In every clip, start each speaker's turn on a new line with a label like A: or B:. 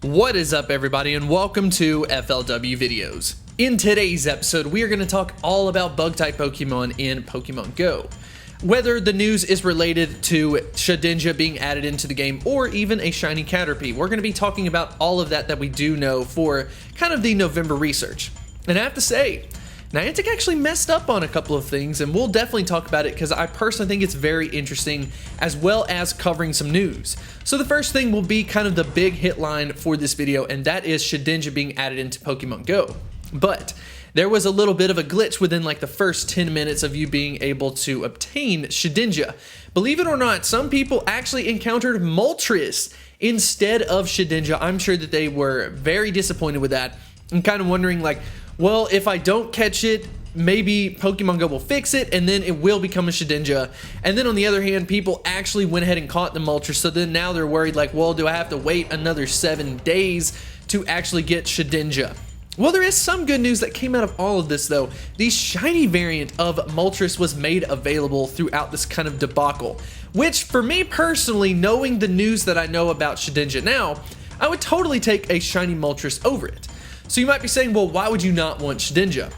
A: What is up, everybody, and welcome to FLW Videos. In today's episode, we are going to talk all about bug-type Pokemon in Pokemon Go. Whether the news is related to Shedinja being added into the game or even a shiny Caterpie, we're going to be talking about all of that we do know for kind of the November research. And I have to say, Niantic actually messed up on a couple of things, and we'll definitely talk about it because I personally think it's very interesting, as well as covering some news. So the first thing will be kind of the big hit line for this video, and that is Shedinja being added into Pokemon Go. But there was a little bit of a glitch within like the first 10 minutes of you being able to obtain Shedinja. Believe it or not, some people actually encountered Moltres instead of Shedinja. I'm sure that they were very disappointed with that and kind of wondering like, well, if I don't catch it, maybe Pokemon Go will fix it and then it will become a Shedinja. And then on the other hand, people actually went ahead and caught the Moltres, so then now they're worried like, well, do I have to wait another 7 days to actually get Shedinja? Well, there is some good news that came out of all of this though. The shiny variant of Moltres was made available throughout this kind of debacle, which for me personally, knowing the news that I know about Shedinja now, I would totally take a shiny Moltres over it. So you might be saying, well, why would you not want Shedinja?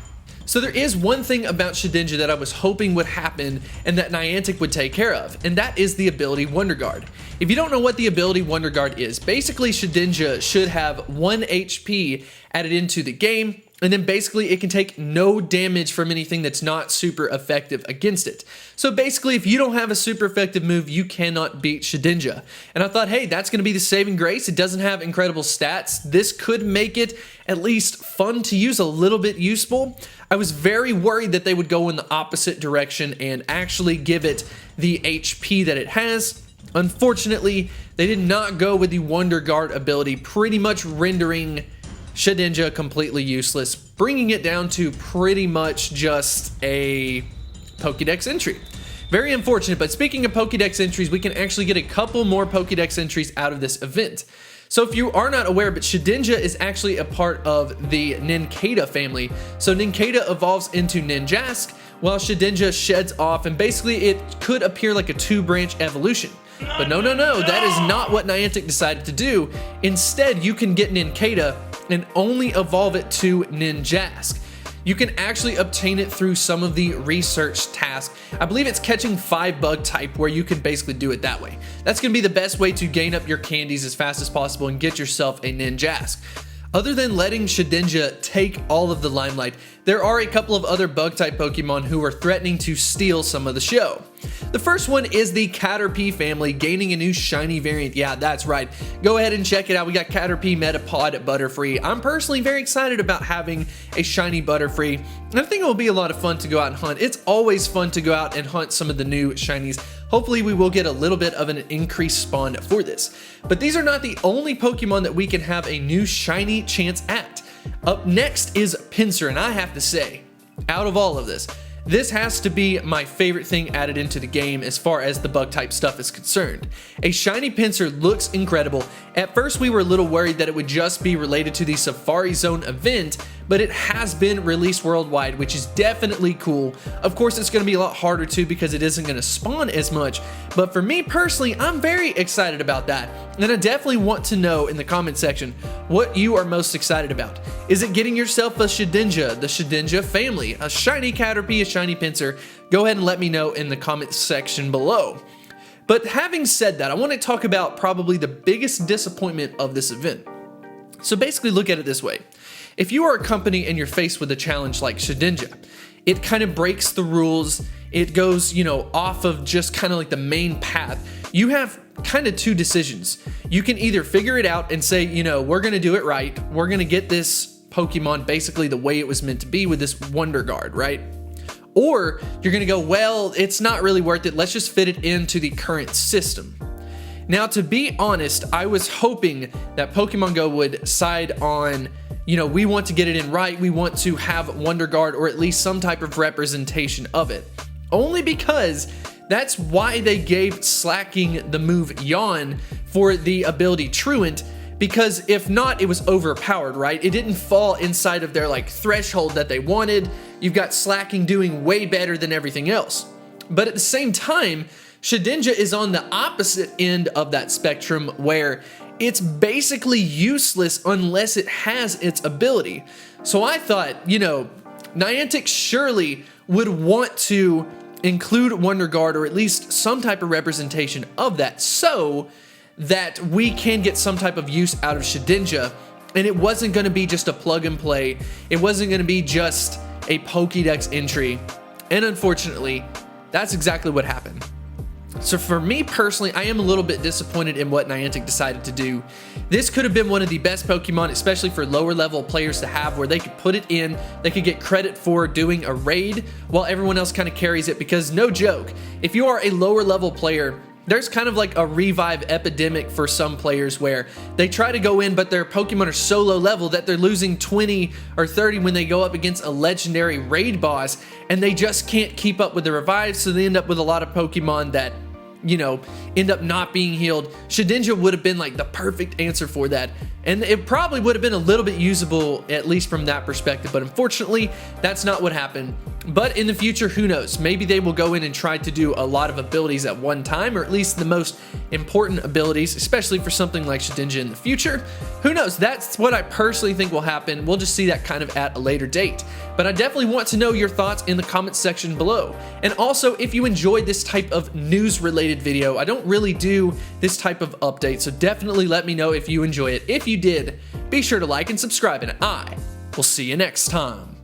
A: So there is one thing about Shedinja that I was hoping would happen and that Niantic would take care of, and that is the ability Wonder Guard. If you don't know what the ability Wonder Guard is, basically Shedinja should have 1 HP added into the game, and then basically it can take no damage from anything that's not super effective against it. So basically, if you don't have a super effective move, you cannot beat Shedinja. And I thought, hey, that's going to be the saving grace. It doesn't have incredible stats. This could make it at least fun to use, a little bit useful. I was very worried that they would go in the opposite direction and actually give it the HP that it has. Unfortunately, they did not go with the Wonder Guard ability, pretty much rendering Shedinja completely useless, bringing it down to pretty much just a Pokedex entry. Very unfortunate, but speaking of Pokedex entries, we can actually get a couple more Pokedex entries out of this event. So if you are not aware, but Shedinja is actually a part of the Nincada family. So Nincada evolves into Ninjask, while Shedinja sheds off, and basically it could appear like a 2-branch evolution. But no, that is not what Niantic decided to do. Instead, you can get Nincada and only evolve it to Ninjask. You can actually obtain it through some of the research tasks. I believe it's catching 5 bug type where you can basically do it that way. That's going to be the best way to gain up your candies as fast as possible and get yourself a Ninjask. Other than letting Shedinja take all of the limelight, there are a couple of other bug-type Pokemon who are threatening to steal some of the show. The first one is the Caterpie family gaining a new shiny variant. Yeah, that's right. Go ahead and check it out. We got Caterpie, Metapod, Butterfree. I'm personally very excited about having a shiny Butterfree, and I think it will be a lot of fun to go out and hunt. It's always fun to go out and hunt some of the new shinies. Hopefully we will get a little bit of an increased spawn for this. But these are not the only Pokemon that we can have a new shiny chance at. Up next is Pincer, and I have to say, out of all of this has to be my favorite thing added into the game as far as the bug type stuff is concerned. A shiny Pincer looks incredible. At first we were a little worried that it would just be related to the Safari Zone event, but it has been released worldwide, which is definitely cool. Of course, it's going to be a lot harder too because it isn't going to spawn as much, but for me personally, I'm very excited about that. And I definitely want to know in the comment section what you are most excited about. Is it getting yourself a Shedinja, the Shedinja family, a shiny Caterpie, a shiny Pincer? Go ahead and let me know in the comment section below. But having said that, I want to talk about probably the biggest disappointment of this event. So basically look at it this way. If you are a company and you're faced with a challenge like Shedinja, it kind of breaks the rules. It goes, off of just kind of like the main path. You have kind of 2 decisions. You can either figure it out and say, we're going to do it right. We're going to get this Pokemon basically the way it was meant to be with this Wonder Guard, right? Or you're going to go, well, it's not really worth it. Let's just fit it into the current system. Now, to be honest, I was hoping that Pokemon Go would side on, we want to get it in right. We want to have Wonder Guard or at least some type of representation of it. Only because that's why they gave slacking the move Yawn for the ability Truant, because if not, it was overpowered, right? It didn't fall inside of their threshold that they wanted. You've got slacking doing way better than everything else. But at the same time, Shedinja is on the opposite end of that spectrum where it's basically useless unless it has its ability. So I thought, you know, Niantic surely would want to include Wonder Guard, or at least some type of representation of that, so that we can get some type of use out of Shedinja, and it wasn't going to be just a plug and play. It wasn't going to be just a Pokedex entry, and unfortunately, that's exactly what happened. So for me personally, I am a little bit disappointed in what Niantic decided to do. This could have been one of the best Pokemon, especially for lower level players to have, where they could put it in, they could get credit for doing a raid while everyone else kind of carries it, because no joke, if you are a lower level player, there's kind of like a revive epidemic for some players where they try to go in, but their Pokemon are so low level that they're losing 20 or 30 when they go up against a legendary raid boss, and they just can't keep up with the revives, so they end up with a lot of Pokemon that, you know, end up not being healed. Shedinja would have been like the perfect answer for that, and it probably would have been a little bit usable, at least from that perspective, but unfortunately that's not what happened. But in the future, who knows, maybe they will go in and try to do a lot of abilities at one time, or at least the most important abilities, especially for something like Shedinja in the future. Who knows, that's what I personally think will happen. We'll just see that kind of at a later date. But I definitely want to know your thoughts in the comments section below. And also, if you enjoyed this type of news related video, I don't really do this type of update, so definitely let me know if you enjoy it. If you did, be sure to like and subscribe, and I will see you next time.